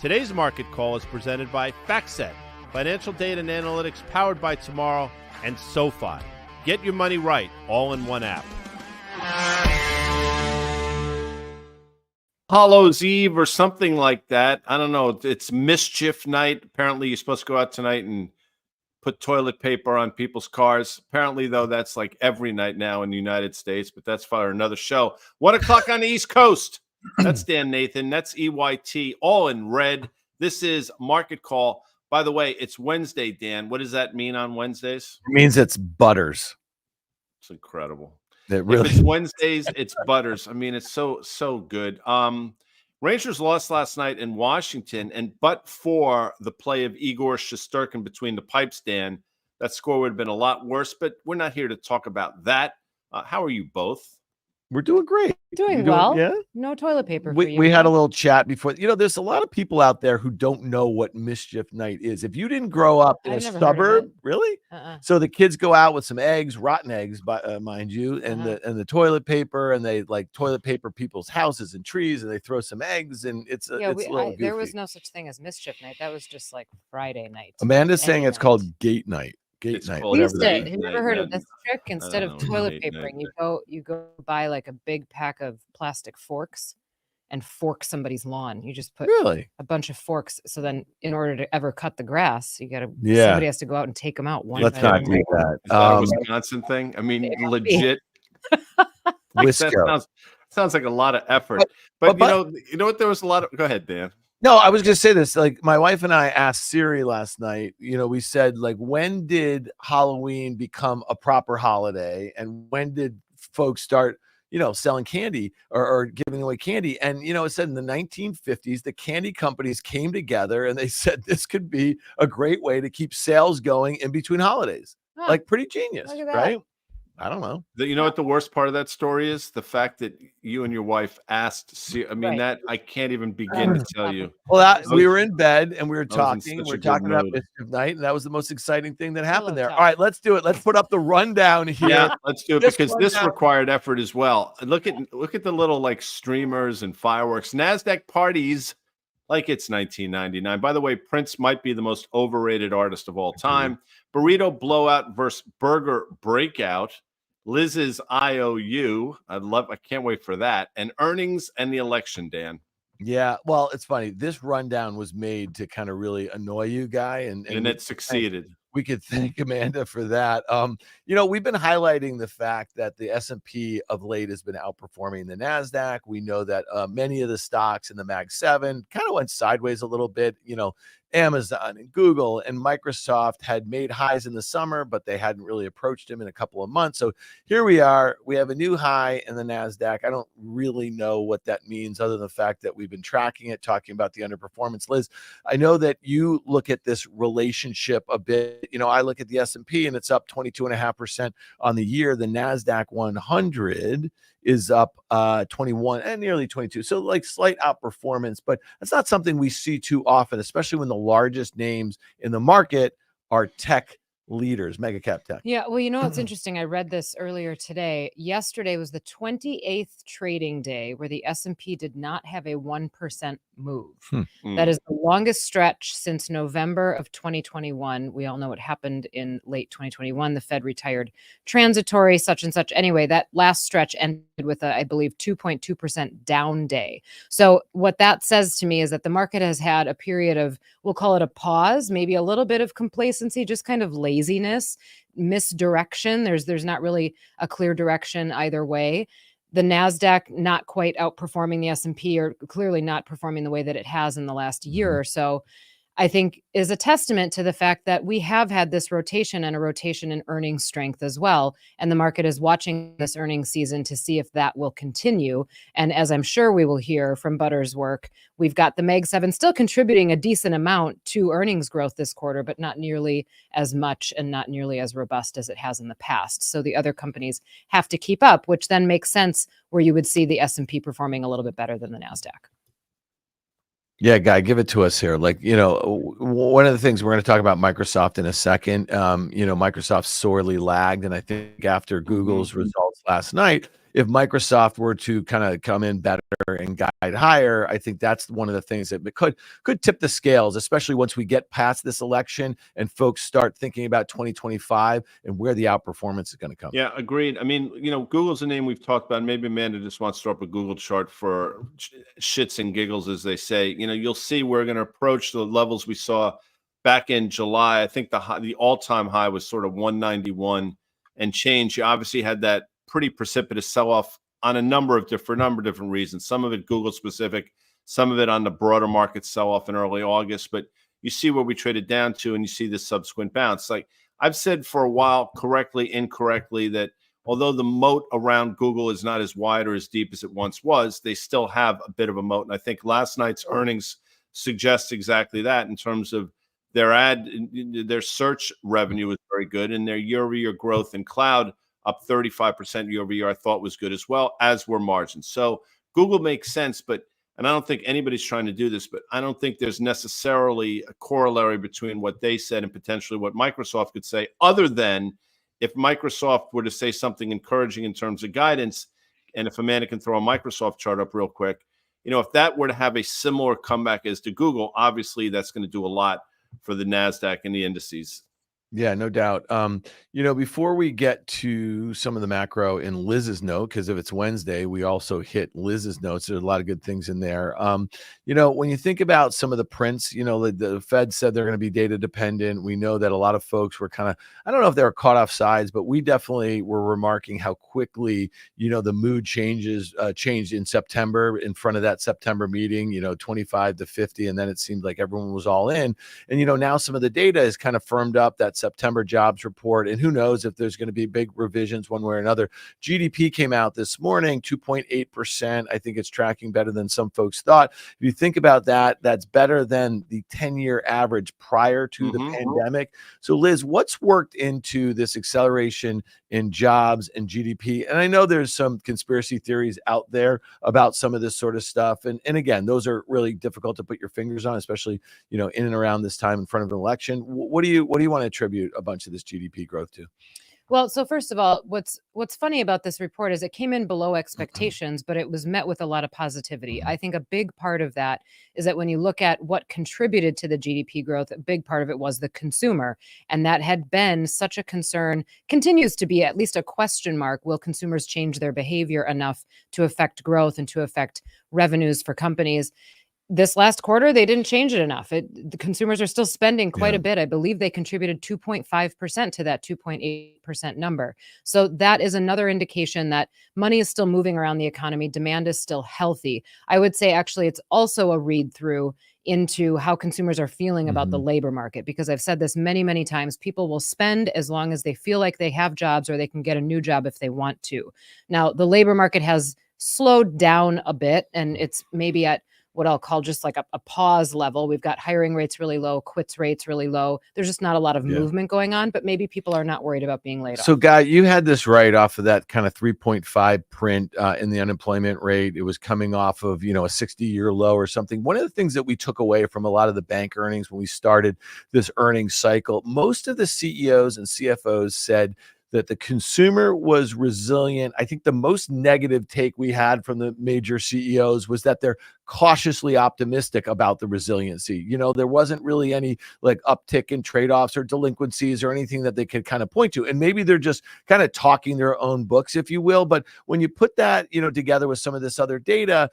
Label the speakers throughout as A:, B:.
A: Today's market call is presented by FactSet, financial data and analytics powered by Tomorrow, and SoFi. Get your money right, all in one app. Hallows Eve or something like that. I don't know. It's mischief night. Apparently, you're supposed to go out tonight and put toilet paper on people's cars. Apparently, though, that's like every night now in the United States, but that's for another show. 1 o'clock on the East Coast. That's Dan Nathan. That's EYT, all in red. This is Market Call. By the way, it's Wednesday, Dan. What does that mean on Wednesdays?
B: It means it's Butters.
A: It's incredible.
B: It really
A: if it's Wednesdays, it's Butters. I mean, it's so good. Rangers lost last night in Washington, and but for the play of Igor Shesterkin between the pipes, Dan, that score would have been a lot worse. But we're not here to talk about that. How are you both?
B: We're doing great.
C: Doing well.
B: Yeah.
C: No toilet paper.
B: We had a little chat before. You know, there's a lot of people out there who don't know what mischief night is. If you didn't grow up in a suburb, really? So the kids go out with some eggs, rotten eggs, mind you, and the toilet paper, and they like toilet paper people's houses and trees, and they throw some eggs, and it's a little goofy.
C: There was no such thing as mischief night. That was just like Friday night.
B: Amanda's saying it's called gate night.
C: Have you never heard of this trick? Instead of toilet papering, you go buy like a big pack of plastic forks and fork somebody's lawn. You just put a bunch of forks. So then in order to ever cut the grass, you got to, somebody has to go out and take them out.
B: Let's not do that.
A: Is that a Wisconsin thing? I mean, legit. That sounds like a lot of effort. But you know what? There was a lot of, go ahead, Dan.
B: No, I was going to say this. Like my wife and I asked Siri last night, we said, like, when did Halloween become a proper holiday? And when did folks start, selling candy or giving away candy? And, it said in the 1950s, the candy companies came together and they said this could be a great way to keep sales going in between holidays. Like pretty genius, right? I don't know.
A: You know what the worst part of that story is? The fact that you and your wife asked. I mean, that I can't even begin to tell you.
B: Well, we were in bed and we were talking. We were talking about mischief night, and that was the most exciting thing that happened there. All right, let's do it. Let's put up the rundown here.
A: Yeah, let's do it because this required effort as well. Look at the little like streamers and fireworks. NASDAQ parties like it's 1999. By the way, Prince might be the most overrated artist of all time. Burrito blowout versus burger breakout. Liz's IOU. I can't wait for that. And earnings and the election, Dan.
B: Yeah, well, it's funny. This rundown was made to kind of really annoy you, Guy, and
A: it succeeded.
B: We could thank Amanda for that. We've been highlighting the fact that the S&P of late has been outperforming the NASDAQ. We know that many of the stocks in the Mag 7 kind of went sideways a little bit. Amazon and Google and Microsoft had made highs in the summer, but they hadn't really approached them in a couple of months. So here we are. We have a new high in the NASDAQ. I don't really know what that means other than the fact that we've been tracking it, talking about the underperformance. Liz, I know that you look at this relationship a bit. I look at the S&P and it's up 22.5% on the year. The NASDAQ 100 is up 21 and nearly 22. So like slight outperformance, but that's not something we see too often, especially when the largest names in the market are tech leaders, mega cap tech.
C: Yeah. Well, it's interesting. I read this earlier today. Yesterday was the 28th trading day where the S&P did not have a 1% move. That is the longest stretch since November of 2021. We all know what happened in late 2021. The Fed retired transitory such and such. Anyway, that last stretch ended with I believe 2.2% down day. So what that says to me is that the market has had a period of, we'll call it a pause, maybe a little bit of complacency, just kind of laziness, misdirection. There's not really a clear direction either way. The NASDAQ not quite outperforming the S&P, or clearly not performing the way that it has in the last year or so, I think is a testament to the fact that we have had this rotation and a rotation in earnings strength as well. And the market is watching this earnings season to see if that will continue. And as I'm sure we will hear from Butter's work, we've got the Mag 7 still contributing a decent amount to earnings growth this quarter, but not nearly as much and not nearly as robust as it has in the past. So the other companies have to keep up, which then makes sense where you would see the S&P performing a little bit better than the NASDAQ.
B: Yeah, Guy, give it to us here. Like, one of the things we're going to talk about Microsoft in a second. Microsoft sorely lagged. And I think after Google's results last night, if Microsoft were to kind of come in better and guide higher, I think that's one of the things that could tip the scales, especially once we get past this election and folks start thinking about 2025 and where the outperformance is going to come.
A: Yeah, agreed. I mean, Google's a name we've talked about. Maybe Amanda just wants to throw up a Google chart for shits and giggles, as they say. You'll see we're going to approach the levels we saw back in July. I think the all-time high was sort of 191 and change. You obviously had that pretty precipitous sell-off on a number of different reasons. Some of it Google specific, some of it on the broader market sell-off in early August. But you see where we traded down to, and you see this subsequent bounce. Like I've said for a while, correctly, incorrectly, that although the moat around Google is not as wide or as deep as it once was, they still have a bit of a moat. And I think last night's earnings suggest exactly that in terms of their search revenue is very good, and their year-over-year growth in cloud up 35% year-over-year, I thought was good as well, as were margins. So Google makes sense, and I don't think anybody's trying to do this, but I don't think there's necessarily a corollary between what they said and potentially what Microsoft could say, other than if Microsoft were to say something encouraging in terms of guidance, and if Amanda can throw a Microsoft chart up real quick, if that were to have a similar comeback as to Google, obviously that's going to do a lot for the NASDAQ and the indices.
B: Yeah, no doubt. Before we get to some of the macro in Liz's note, because if it's Wednesday, we also hit Liz's notes. There's a lot of good things in there. When you think about some of the prints, the Fed said they're going to be data dependent. We know that a lot of folks were kind of, I don't know if they were caught off sides, but we definitely were remarking how quickly, the mood changed in September in front of that September meeting, 25 to 50. And then it seemed like everyone was all in. And, now some of the data is kind of firmed up that September jobs report, and who knows if there's going to be big revisions one way or another. GDP came out this morning, 2.8%. I think it's tracking better than some folks thought. If you think about that, that's better than the 10-year average prior to the pandemic. So Liz, what's worked into this acceleration in jobs and GDP? And I know there's some conspiracy theories out there about some of this sort of stuff. And again, those are really difficult to put your fingers on, especially, in and around this time in front of an election. What do you want to attribute a bunch of this GDP growth to?
C: Well, so first of all, what's funny about this report is it came in below expectations, but it was met with a lot of positivity. I think a big part of that is that when you look at what contributed to the GDP growth, a big part of it was the consumer. And that had been such a concern, continues to be at least a question mark. Will consumers change their behavior enough to affect growth and to affect revenues for companies? This last quarter, they didn't change it enough. The consumers are still spending quite a bit. I believe they contributed 2.5% to that 2.8% number. So that is another indication that money is still moving around the economy. Demand is still healthy. I would say actually it's also a read through into how consumers are feeling about the labor market, because I've said this many, many times. People will spend as long as they feel like they have jobs or they can get a new job if they want to. Now, the labor market has slowed down a bit, and it's maybe at what I'll call just like a pause level. We've got hiring rates really low, quits rates really low. There's just not a lot of movement going on, but maybe people are not worried about being laid off.
B: So, Guy, you had this right off of that kind of 3.5 print in the unemployment rate. It was coming off of, a 60-year low or something. One of the things that we took away from a lot of the bank earnings when we started this earnings cycle, most of the CEOs and CFOs said that the consumer was resilient. I think the most negative take we had from the major CEOs was that they're cautiously optimistic about the resiliency. There wasn't really any like uptick in trade-offs or delinquencies or anything that they could kind of point to. And maybe they're just kind of talking their own books, if you will. But when you put that, together with some of this other data,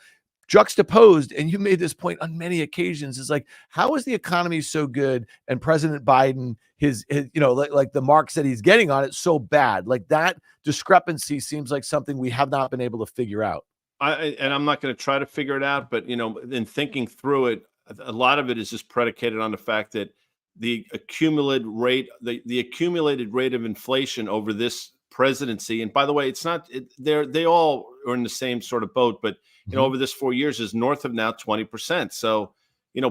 B: juxtaposed, and you made this point on many occasions, is like, how is the economy so good and President Biden, his like the marks that he's getting on it so bad? Like that discrepancy seems like something we have not been able to figure out.
A: And I'm not going to try to figure it out, but in thinking through it, a lot of it is just predicated on the fact that the accumulated rate of inflation over this presidency, and by the way, it's not they all are in the same sort of boat, but over this 4 years is north of now 20%. So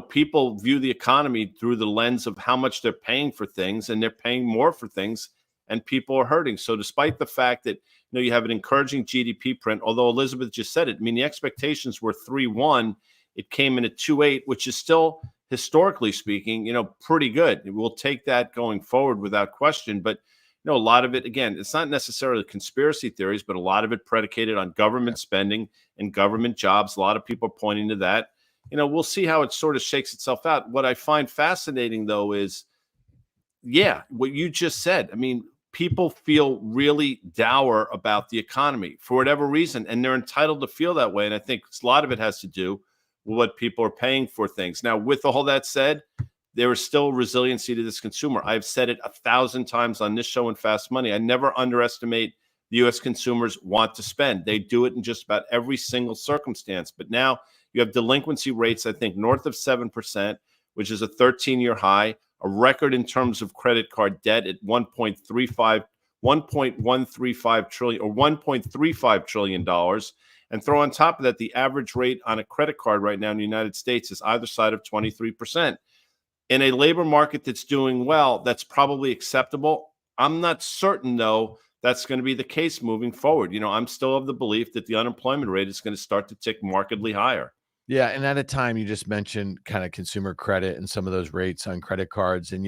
A: people view the economy through the lens of how much they're paying for things, and they're paying more for things, and people are hurting. So despite the fact that you have an encouraging GDP print, although Elizabeth just said it, I mean, the expectations were 3.1, it came in at 2.8, which is still, historically speaking, pretty good. We'll take that going forward without question. But a lot of it, again, it's not necessarily conspiracy theories, but a lot of it predicated on government spending and government jobs. A lot of people are pointing to that. We'll see how it sort of shakes itself out. What I find fascinating, though, is, what you just said. I mean, people feel really dour about the economy for whatever reason, and they're entitled to feel that way. And I think a lot of it has to do with what people are paying for things. Now, with all that said, there is still resiliency to this consumer. I've said it 1,000 times on this show and Fast Money. I never underestimate the U.S. consumers want to spend. They do it in just about every single circumstance. But now you have delinquency rates, I think, north of 7%, which is a 13-year high, a record in terms of credit card debt at 1.135 trillion or $1.35 trillion. And throw on top of that, the average rate on a credit card right now in the United States is either side of 23%. In a labor market that's doing well, that's probably acceptable. I'm not certain, though, that's going to be the case moving forward. I'm still of the belief that the unemployment rate is going to start to tick markedly higher.
B: Yeah. And at a time, you just mentioned kind of consumer credit and some of those rates on credit cards. And,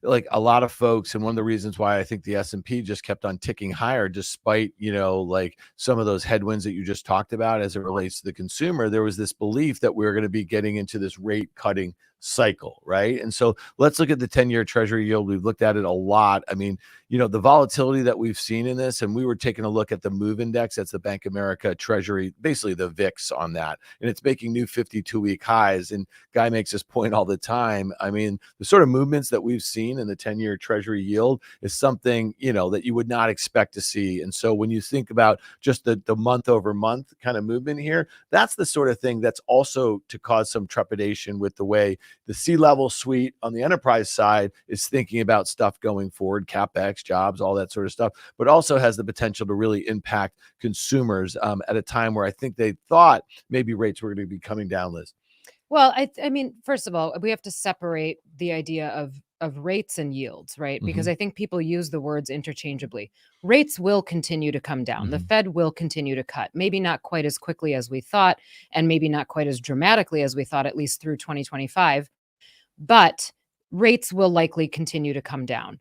B: like a lot of folks, and one of the reasons why I think the S&P just kept on ticking higher, despite, like some of those headwinds that you just talked about as it relates to the consumer, there was this belief that we were going to be getting into this rate cutting cycle, right? And so let's look at the 10-year treasury yield. We've looked at it a lot. I mean, the volatility that we've seen in this, and we were taking a look at the MOVE index. That's the Bank of America Treasury, basically the VIX on that. And it's making new 52-week highs. And Guy makes this point all the time. I mean, the sort of movements that we've seen in the 10-year treasury yield is something, that you would not expect to see. And so when you think about just the month over month kind of movement here, that's the sort of thing that's also to cause some trepidation with the way the C-level suite on the enterprise side is thinking about stuff going forward, CapEx, jobs, all that sort of stuff, but also has the potential to really impact consumers at a time where I think they thought maybe rates were going to be coming down, Liz.
C: Well, I mean, first of all, we have to separate the idea of rates and yields, right? Because I think people use the words interchangeably. Rates will continue to come down. The Fed will continue to cut, maybe not quite as quickly as we thought, and maybe not quite as dramatically as we thought, at least through 2025, but rates will likely continue to come down.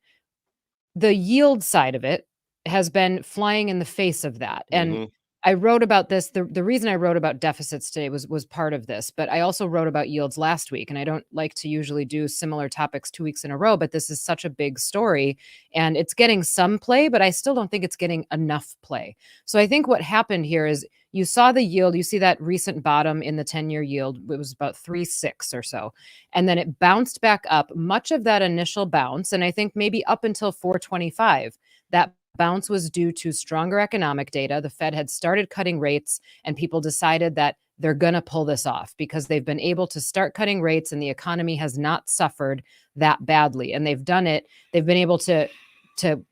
C: The yield side of it has been flying in the face of that. And I wrote about this. The reason I wrote about deficits today was part of this, but I also wrote about yields last week. And I don't like to usually do similar topics 2 weeks in a row, but this is such a big story and it's getting some play, but I still don't think it's getting enough play. So I think what happened here is you saw the yield, you see that recent bottom in the 10-year yield, it was about 3.6 or so. And then it bounced back up, much of that initial bounce. And I think maybe up until 425, that bounce was due to stronger economic data. The Fed had started cutting rates and people decided that they're going to pull this off because they've been able to start cutting rates and the economy has not suffered that badly. And they've done it. They've been able to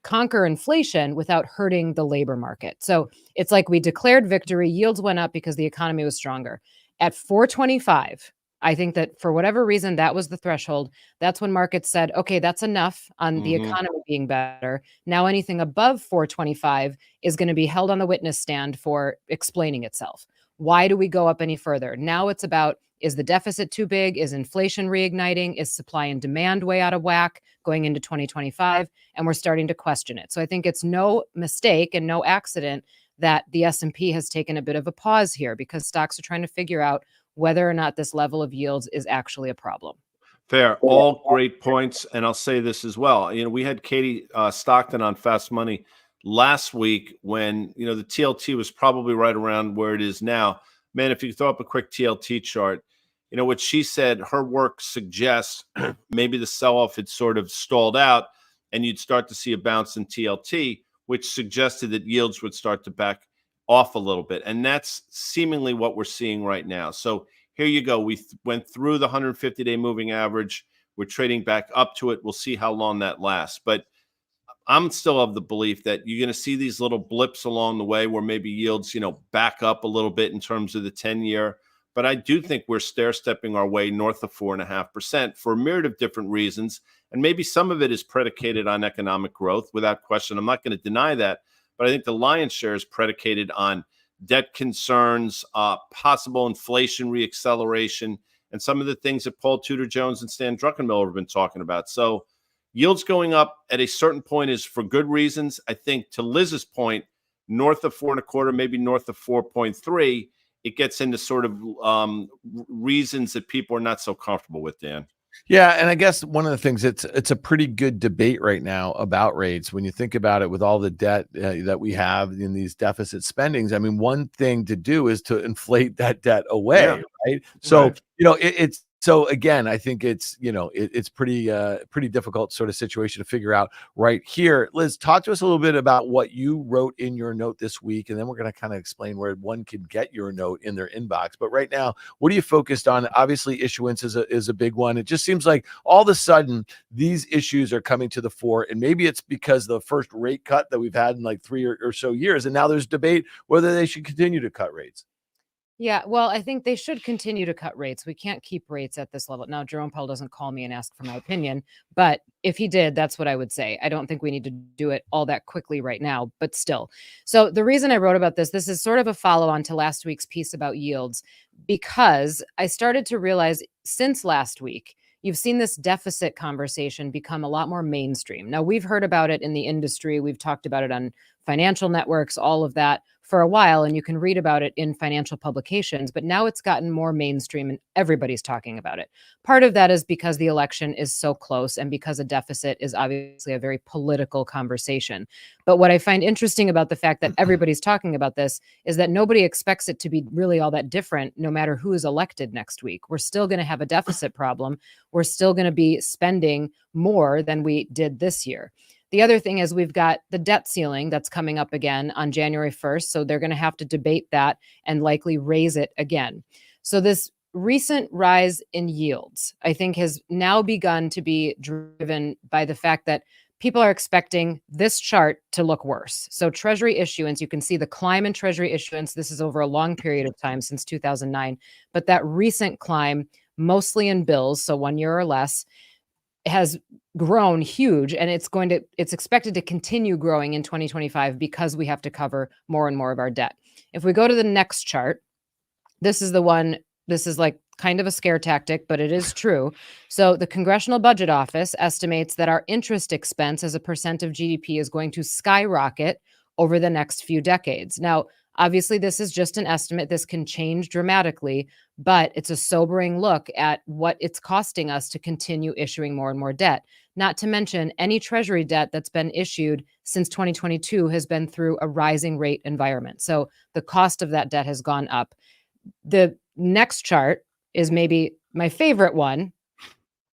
C: conquer inflation without hurting the labor market. So it's like we declared victory. Yields went up because the economy was stronger. At 425, I think that for whatever reason, that was the threshold. That's when markets said, okay, that's enough on the economy being better. Now anything above 425 is going to be held on the witness stand for explaining itself. Why do we go up any further? Now it's about, is the deficit too big? Is inflation reigniting? Is supply and demand way out of whack going into 2025? And we're starting to question it. So I think it's no mistake and no accident that the S&P has taken a bit of a pause here because stocks are trying to figure out whether or not this level of yields is actually a problem.
A: Fair. All great points. And I'll say this as well. We had Katie Stockton on Fast Money last week when, the TLT was probably right around where it is now. Man, if you throw up a quick TLT chart, what she said, her work suggests maybe the sell-off had sort of stalled out and you'd start to see a bounce in TLT, which suggested that yields would start to back off a little bit. And that's seemingly what we're seeing right now. So here you go. We went through the 150-day moving average. We're trading back up to it. We'll see how long that lasts. But I'm still of the belief that you're going to see these little blips along the way where maybe yields, back up a little bit in terms of the 10-year. But I do think we're stair-stepping our way north of 4.5% for a myriad of different reasons. And maybe some of it is predicated on economic growth without question. I'm not going to deny that. But I think the lion's share is predicated on debt concerns, possible inflation reacceleration, and some of the things that Paul Tudor Jones and Stan Druckenmiller have been talking about. So, yields going up at a certain point is for good reasons. I think to Liz's point, north of 4.25, maybe north of 4.3, it gets into sort of reasons that people are not so comfortable with, Dan.
B: Yeah, and I guess one of the things, it's a pretty good debate right now about rates. When you think about it, with all the debt that we have in these deficit spendings, I mean, one thing to do is to inflate that debt away, right? So,
A: Right.
B: it's so again, I think it's, it's pretty difficult sort of situation to figure out right here. Liz, talk to us a little bit about what you wrote in your note this week, and then we're going to kind of explain where one can get your note in their inbox. But right now, what are you focused on? Obviously, issuance is a big one. It just seems like all of a sudden these issues are coming to the fore, and maybe it's because the first rate cut that we've had in like 3 or so years, and now there's debate whether they should continue to cut rates.
C: Yeah, well, I think they should continue to cut rates. We can't keep rates at this level. Now, Jerome Powell doesn't call me and ask for my opinion, but if he did, that's what I would say. I don't think we need to do it all that quickly right now, but still. So the reason I wrote about this is sort of a follow-on to last week's piece about yields, because I started to realize since last week, you've seen this deficit conversation become a lot more mainstream. Now, we've heard about it in the industry. We've talked about it on financial networks, all of that for a while, and you can read about it in financial publications, but now it's gotten more mainstream and everybody's talking about it. Part of that is because the election is so close and because a deficit is obviously a very political conversation. But what I find interesting about the fact that everybody's talking about this is that nobody expects it to be really all that different no matter who is elected next week. We're still going to have a deficit problem. We're still going to be spending more than we did this year. The other thing is we've got the debt ceiling that's coming up again on January 1st. So they're going to have to debate that and likely raise it again. So this recent rise in yields, I think, has now begun to be driven by the fact that people are expecting this chart to look worse. So Treasury issuance, you can see the climb in Treasury issuance. This is over a long period of time since 2009. But that recent climb, mostly in bills, so 1 year or less, has grown huge, and it's expected to continue growing in 2025 because we have to cover more and more of our debt. If we go to the next chart, this is the one, this is like kind of a scare tactic, but it is true. So the Congressional Budget Office estimates that our interest expense as a percent of GDP is going to skyrocket over the next few decades. Now, obviously, this is just an estimate. This can change dramatically, but it's a sobering look at what it's costing us to continue issuing more and more debt. Not to mention, any Treasury debt that's been issued since 2022 has been through a rising rate environment. So the cost of that debt has gone up. The next chart is maybe my favorite one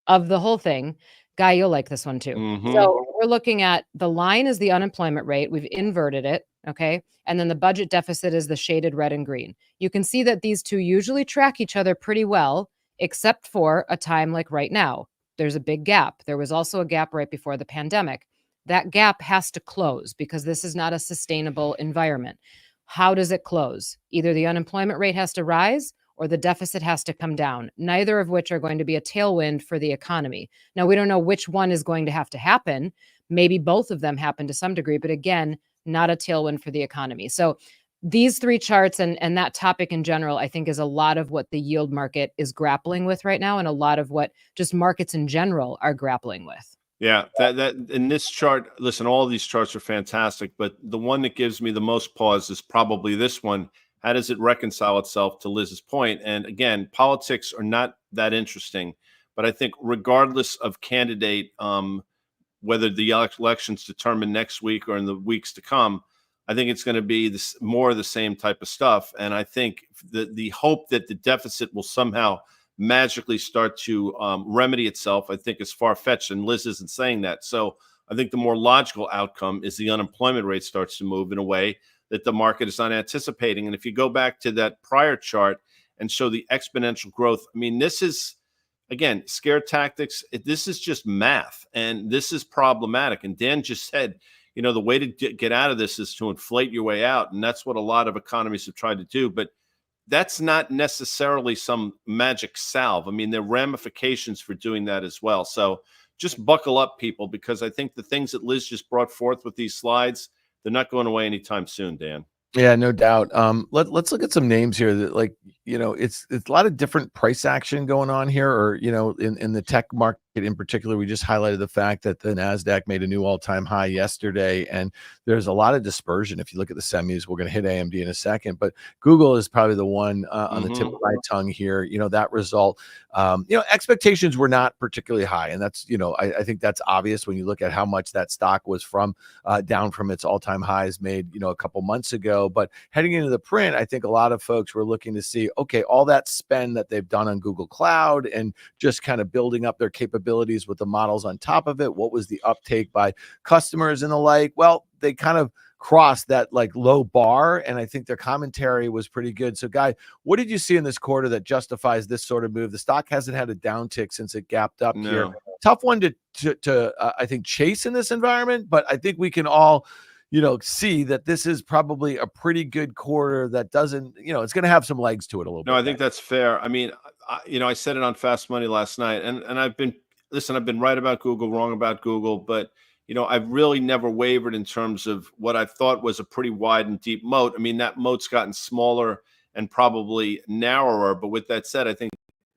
C: of the whole thing. Guy, you'll like this one too.
A: Mhm.
C: So we're looking at the line is the unemployment rate. We've inverted it. Okay. And then the budget deficit is the shaded red and green. You can see that these two usually track each other pretty well, except for a time like right now. There's a big gap. There was also a gap right before the pandemic. That gap has to close because this is not a sustainable environment. How does it close? Either the unemployment rate has to rise or the deficit has to come down, neither of which are going to be a tailwind for the economy. Now, we don't know which one is going to have to happen. Maybe both of them happen to some degree, but again, not a tailwind for the economy. So these three charts and that topic in general, I think, is a lot of what the yield market is grappling with right now, and a lot of what just markets in general are grappling with.
A: Yeah, that in this chart, listen, all of these charts are fantastic, but the one that gives me the most pause is probably this one. How does it reconcile itself to Liz's point? And again, politics are not that interesting, but I think regardless of candidate, whether the election's determined next week or in the weeks to come, I think it's going to be this more of the same type of stuff. And I think the hope that the deficit will somehow magically start to remedy itself, I think, is far-fetched, and Liz isn't saying that. So I think the more logical outcome is the unemployment rate starts to move in a way that the market is not anticipating. And if you go back to that prior chart and show the exponential growth, I mean, this is, again, scare tactics. This is just math, and this is problematic. And Dan just said, you know, the way to get out of this is to inflate your way out, and that's what a lot of economists have tried to do. But that's not necessarily some magic salve. I mean, there are ramifications for doing that as well. So just buckle up, people, because I think the things that Liz just brought forth with these slides, they're not going away anytime soon, Dan.
B: Yeah, no doubt. Let's look at some names here that, like, you know, it's a lot of different price action going on here, or, you know, in the tech market in particular, we just highlighted the fact that the NASDAQ made a new all-time high yesterday, and there's a lot of dispersion. If you look at the semis, we're going to hit AMD in a second, but Google is probably the one on the tip of my tongue here. You know, that result, you know, expectations were not particularly high, and that's, you know, I think that's obvious when you look at how much that stock was from down from its all-time highs made, you know, a couple months ago. But heading into the print, I think a lot of folks were looking to see, okay, all that spend that they've done on Google Cloud and just kind of building up their capabilities with the models on top of it. What was the uptake by customers and the like? Well, they kind of crossed that like low bar, and I think their commentary was pretty good. So, Guy, what did you see in this quarter that justifies this sort of move? The stock hasn't had a downtick since it gapped up here. Tough one to I think chase in this environment, but I think we can all, you know, see that this is probably a pretty good quarter that doesn't, you know, it's going to have some legs to it a little bit.
A: No, I think that's fair. I mean, you know, I said it on Fast Money last night, and I've been, listen, I've been right about Google, wrong about Google, but, you know, I've really never wavered in terms of what I thought was a pretty wide and deep moat. I mean, that moat's gotten smaller and probably narrower. But with that said, I think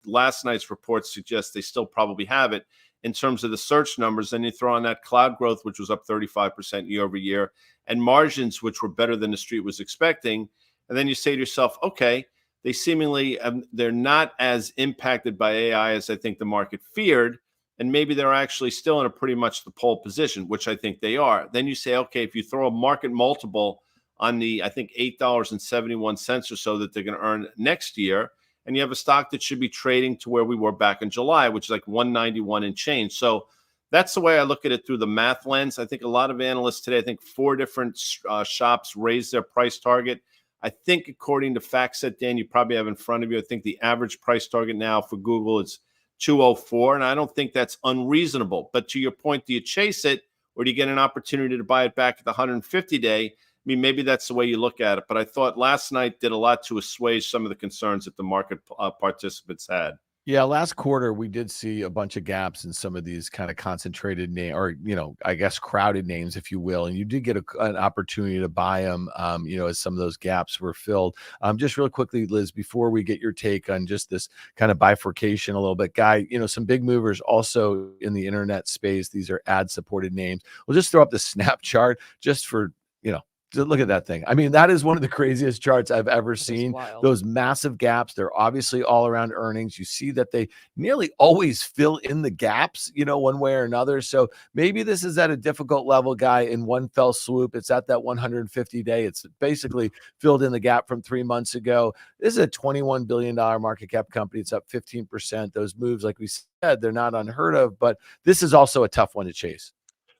A: last night's reports suggest they still probably have it in terms of the search numbers. Then you throw on that cloud growth, which was up 35% year over year, and margins, which were better than the street was expecting. And then you say to yourself, okay, they seemingly, they're not as impacted by AI as I think the market feared. And maybe they're actually still in a pretty much the pole position, which I think they are. Then you say, okay, if you throw a market multiple on the, I think, $8.71 or so that they're going to earn next year, and you have a stock that should be trading to where we were back in July, which is like 191 and change. So that's the way I look at it through the math lens. I think a lot of analysts today, I think 4 different shops raised their price target. I think according to FactSet, Dan, you probably have in front of you, I think the average price target now for Google is 204, and I don't think that's unreasonable. But to your point, do you chase it, or do you get an opportunity to buy it back at the 150-day? I mean, maybe that's the way you look at it. But I thought last night did a lot to assuage some of the concerns that the market participants had.
B: Yeah, last quarter we did see a bunch of gaps in some of these kind of concentrated name, or, you know, I guess crowded names, if you will, and you did get an opportunity to buy them, you know, as some of those gaps were filled. Just real quickly, Liz, before we get your take on just this kind of bifurcation a little bit, Guy, you know, some big movers also in the internet space. These are ad-supported names. We'll just throw up the Snap chart just for, you know, look at that thing. I mean, that is one of the craziest charts I've ever seen. Those massive gaps, they're obviously all around earnings. You see that they nearly always fill in the gaps, you know, one way or another. So maybe this is at a difficult level, Guy, in one fell swoop. It's at that 150-day. It's basically filled in the gap from 3 months ago. This is a $21 billion market cap company. It's up 15%. Those moves, like we said, they're not unheard of, but this is also a tough one to chase.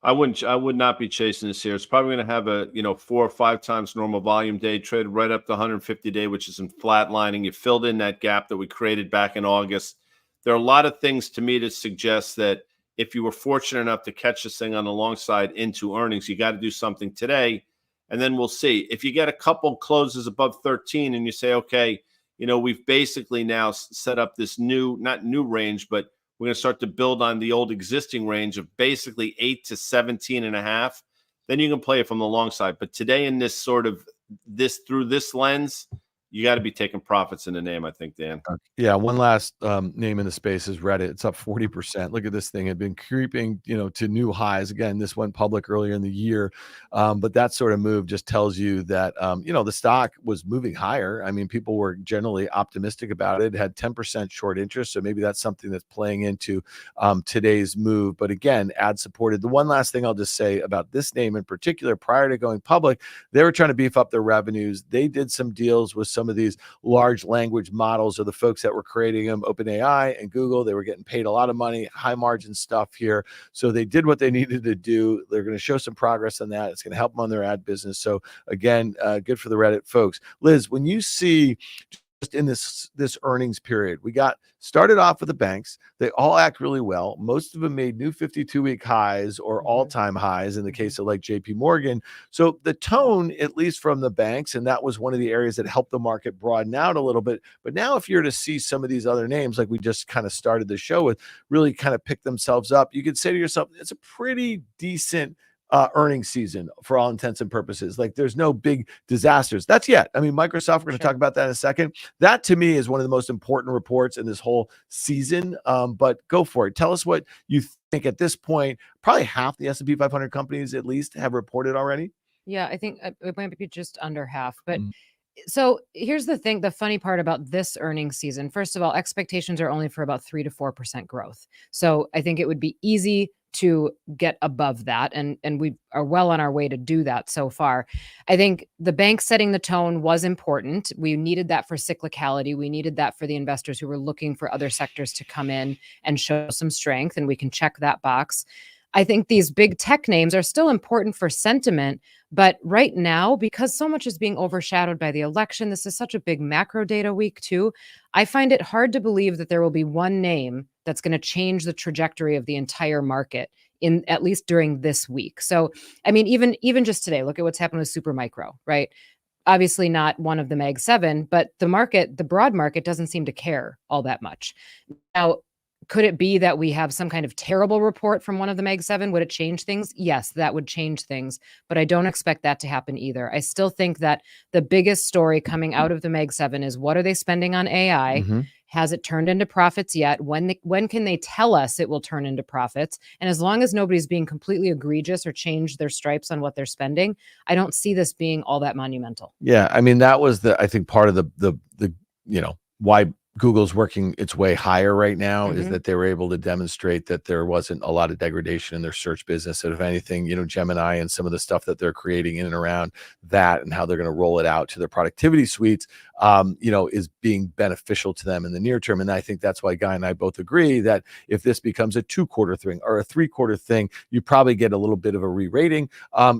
A: I would not be chasing this here. It's probably going to have a, you know, 4 or 5 times normal volume day, traded right up to 150-day, which is in flatlining. You filled in that gap that we created back in August. There are a lot of things to me to suggest that if you were fortunate enough to catch this thing on the long side into earnings, you got to do something today, and then we'll see. If you get a couple closes above 13 and you say, okay, you know, we've basically now set up this new, not new range, but we're going to start to build on the old existing range of basically 8 to 17.5. Then you can play it from the long side. But today, in this sort of through this lens, you got to be taking profits in the name, I think, Dan.
B: Yeah, one last name in the space is Reddit. It's up 40%. Look at this thing. It had been creeping, you know, to new highs. Again, this went public earlier in the year. But that sort of move just tells you that, you know, the stock was moving higher. I mean, people were generally optimistic about it. It had 10% short interest. So maybe that's something that's playing into today's move. But again, ad supported. The one last thing I'll just say about this name in particular, prior to going public, they were trying to beef up their revenues. They did some deals with some of these large language models, or the folks that were creating them, OpenAI and Google. They were getting paid a lot of money, high margin stuff here. So they did what they needed to do. They're going to show some progress on that. It's going to help them on their ad business. So again, good for the Reddit folks. Liz, when you see just in this earnings period, we got started off with the banks. They all act really well. Most of them made new 52-week highs or all-time highs in the case of like JP Morgan. So the tone, at least from the banks, and that was one of the areas that helped the market broaden out a little bit. But now if you're to see some of these other names, like we just kind of started the show with, really kind of pick themselves up, you could say to yourself, it's a pretty decent earnings season for all intents and purposes. Like there's no big disasters. That's yet. I mean, Microsoft, we're going to talk about that in a second. That to me is one of the most important reports in this whole season. But go for it. Tell us what you think at this point. Probably half the S&P 500 companies at least have reported already.
C: Yeah, I think it might be just under half. But so here's the thing, the funny part about this earnings season. First of all, expectations are only for about 3 to 4% growth. So I think it would be easy to get above that. And we are well on our way to do that so far. I think the bank setting the tone was important. We needed that for cyclicality. We needed that for the investors who were looking for other sectors to come in and show some strength. And we can check that box. I think these big tech names are still important for sentiment, but right now, because so much is being overshadowed by the election, this is such a big macro data week too. I find it hard to believe that there will be one name that's going to change the trajectory of the entire market in at least during this week. So, I mean, even just today, look at what's happened with Supermicro, right? Obviously not one of the Mag 7, but the market, the broad market doesn't seem to care all that much. Now, could it be that we have some kind of terrible report from one of the Mag 7? Would it change things? Yes, that would change things, but I don't expect that to happen either. I still think that the biggest story coming out of the Mag 7 is, what are they spending on AI? Has it turned into profits yet? When can they tell us it will turn into profits? And as long as nobody's being completely egregious or change their stripes on what they're spending, I don't see this being all that monumental.
B: Yeah, I mean, that was I think part of the why Google's working its way higher right now is that they were able to demonstrate that there wasn't a lot of degradation in their search business. And if anything, Gemini and some of the stuff that they're creating in and around that and how they're going to roll it out to their productivity suites, is being beneficial to them in the near term. And I think that's why Guy and I both agree that if this becomes a 2-quarter thing or a 3-quarter thing, you probably get a little bit of a re-rating.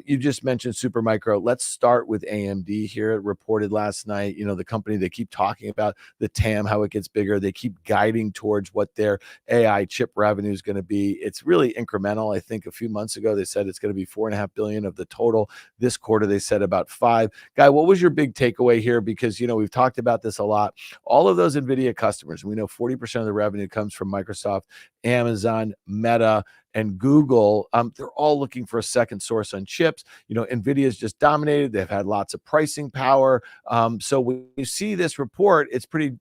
B: You just mentioned Supermicro. Let's start with AMD here. It reported last night, the company, they keep talking about the TAM, how it gets bigger. They keep guiding towards what their AI chip revenue is going to be. It's really incremental. I think a few months ago, they said it's going to be $4.5 billion of the total. This quarter, they said about $5 billion. Guy, what was your big takeaway here? Because, we've talked about this a lot. All of those NVIDIA customers, we know 40% of the revenue comes from Microsoft, Amazon, Meta, and Google. They're all looking for a second source on chips. NVIDIA's just dominated. They've had lots of pricing power. So when you see this report, it's pretty,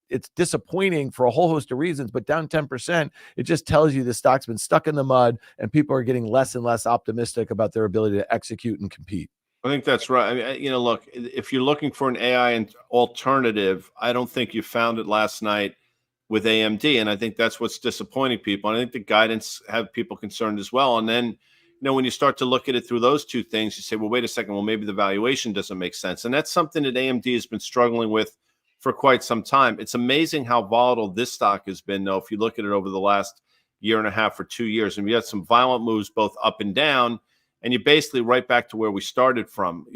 B: it's disappointing for a whole host of reasons, but down 10%, it just tells you the stock's been stuck in the mud and people are getting less and less optimistic about their ability to execute and compete.
A: I think that's right. I mean, look, if you're looking for an AI alternative, I don't think you found it last night with AMD. And I think that's what's disappointing people. And I think the guidance have people concerned as well. And then, when you start to look at it through those two things, you say, well, wait a second, well, maybe the valuation doesn't make sense. And that's something that AMD has been struggling with for quite some time. It's amazing how volatile this stock has been, though, if you look at it over the last year and a half or 2 years. And we had some violent moves both up and down, and you're basically right back to where we started from.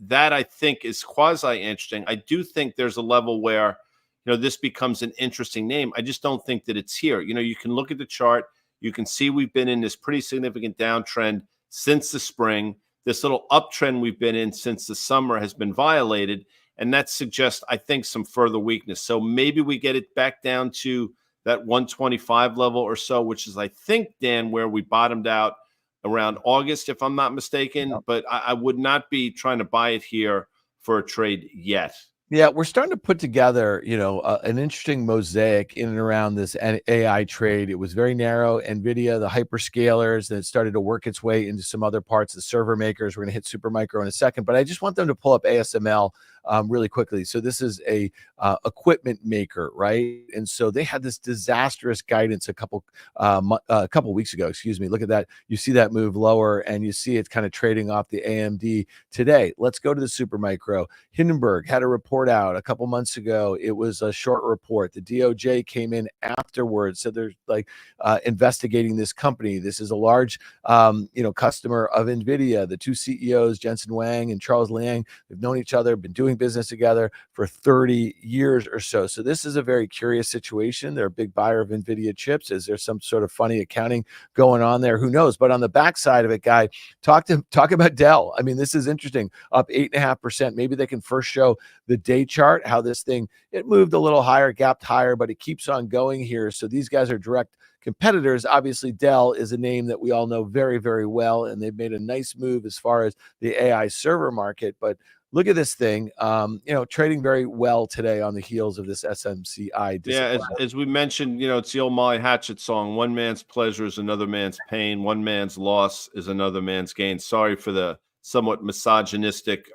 A: That I think is quasi-interesting. I do think there's a level where, this becomes an interesting name. I just don't think that it's here. You can look at the chart. You can see we've been in this pretty significant downtrend since the spring. This little uptrend we've been in since the summer has been violated. And that suggests, I think, some further weakness. So maybe we get it back down to that 125 level or so, which is, I think, Dan, where we bottomed out around August, if I'm not mistaken. Yep. But I would not be trying to buy it here for a trade yet.
B: Yeah, we're starting to put together, an interesting mosaic in and around this AI trade. It was very narrow. NVIDIA, the hyperscalers, and it started to work its way into some other parts, the server makers. We're going to hit Supermicro in a second, but I just want them to pull up ASML really quickly. So this is a equipment maker, right? And so they had this disastrous guidance a couple weeks ago. Excuse me. Look at that. You see that move lower, and you see it's kind of trading off the AMD today. Let's go to the Supermicro. Hindenburg had a report out a couple months ago. It was a short report. The DOJ came in afterwards, so they're investigating this company. This is a large, customer of NVIDIA. The two CEOs, Jensen Huang and Charles Liang, they've known each other, been doing doing business together for 30 years or so. So this is a very curious situation. They're a big buyer of NVIDIA chips. Is there some sort of funny accounting going on there? Who knows? But on the backside of it, Guy, talk about Dell. I mean, this is interesting. Up 8.5%. Maybe they can first show the day chart, how this thing, it moved a little higher, gapped higher, but it keeps on going here. So these guys are direct competitors. Obviously, Dell is a name that we all know very, very well, and they've made a nice move as far as the AI server market. But look at this thing, trading very well today on the heels of this SMCI.
A: Yeah, as we mentioned, it's the old Molly Hatchet song, one man's pleasure is another man's pain, one man's loss is another man's gain. Sorry for the somewhat misogynistic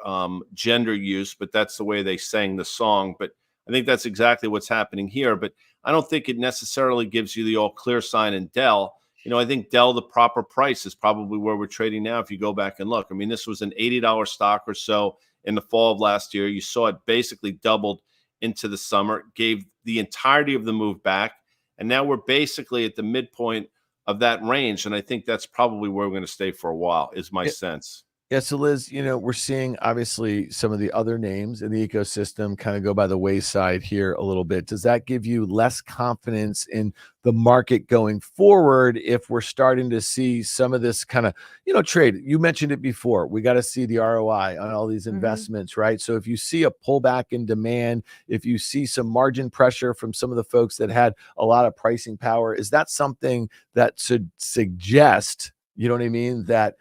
A: gender use, but that's the way they sang the song. But I think that's exactly what's happening here. But I don't think it necessarily gives you the all clear sign in Dell. I think Dell, the proper price is probably where we're trading now. If you go back and look, I mean, this was an $80 stock or so in the fall of last year. You saw it basically doubled into the summer, gave the entirety of the move back. And now we're basically at the midpoint of that range. And I think that's probably where we're going to stay for a while, is my sense.
B: Yeah, so Liz, we're seeing obviously some of the other names in the ecosystem kind of go by the wayside here a little bit. Does that give you less confidence in the market going forward if we're starting to see some of this kind of, trade? You mentioned it before. We got to see the ROI on all these investments, right? So if you see a pullback in demand, if you see some margin pressure from some of the folks that had a lot of pricing power, is that something that should suggest, you know what I mean, that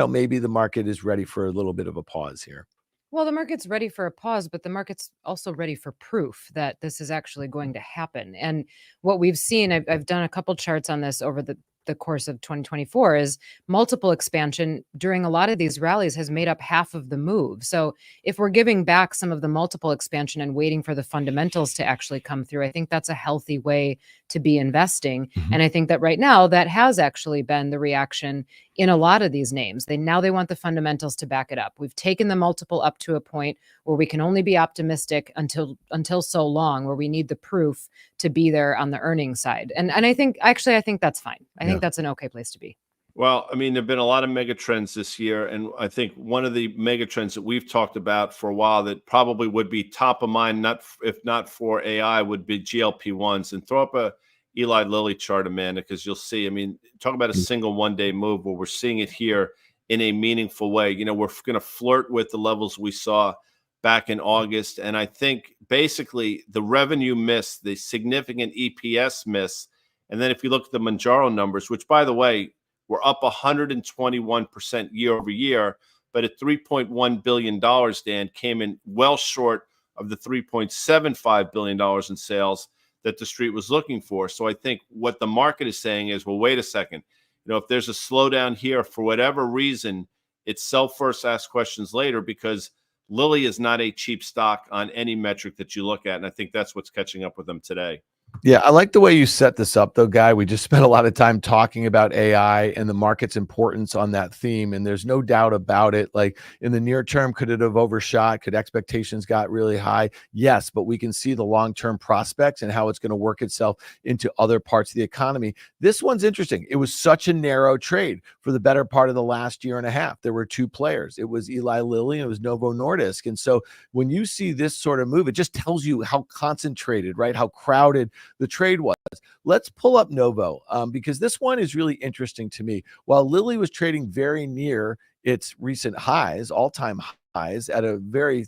B: maybe the market is ready for a little bit of a pause here?
C: Well, the market's ready for a pause, but the market's also ready for proof that this is actually going to happen. And what we've seen, I've done a couple charts on this over the course of 2024, is multiple expansion during a lot of these rallies has made up half of the move. So if we're giving back some of the multiple expansion and waiting for the fundamentals to actually come through, I think that's a healthy way to be investing. And I think that right now that has actually been the reaction in a lot of these names. They want the fundamentals to back it up. We've taken the multiple up to a point where we can only be optimistic until so long, where we need the proof to be there on the earnings side. And I think that's fine. I think that's an okay place to be.
A: Well, I mean, there've been a lot of mega trends this year, and I think one of the mega trends that we've talked about for a while that probably would be top of mind, if not for AI, would be GLP-1s. And throw up a Eli Lilly chart, Amanda, because you'll see. I mean, talk about a single one-day move where we're seeing it here in a meaningful way. We're going to flirt with the levels we saw back in August, and I think basically the revenue miss, the significant EPS miss, and then if you look at the Manjaro numbers, which by the way, we're up 121% year over year, but at $3.1 billion, Dan, came in well short of the $3.75 billion in sales that the street was looking for. So I think what the market is saying is, well, wait a second. If there's a slowdown here for whatever reason, it's sell first, ask questions later, because Lilly is not a cheap stock on any metric that you look at. And I think that's what's catching up with them today.
B: Yeah, I like the way you set this up, though, Guy. We just spent a lot of time talking about AI and the market's importance on that theme, and there's no doubt about it. Like, in the near term, could it have overshot? Could expectations got really high? Yes, but we can see the long-term prospects and how it's going to work itself into other parts of the economy. This one's interesting. It was such a narrow trade for the better part of the last year and a half. There were two players. It was Eli Lilly and it was Novo Nordisk. And so when you see this sort of move, it just tells you how concentrated, right, how crowded the trade was. Let's pull up Novo because this one is really interesting to me. While Lilly was trading very near its recent highs, all-time highs, at a very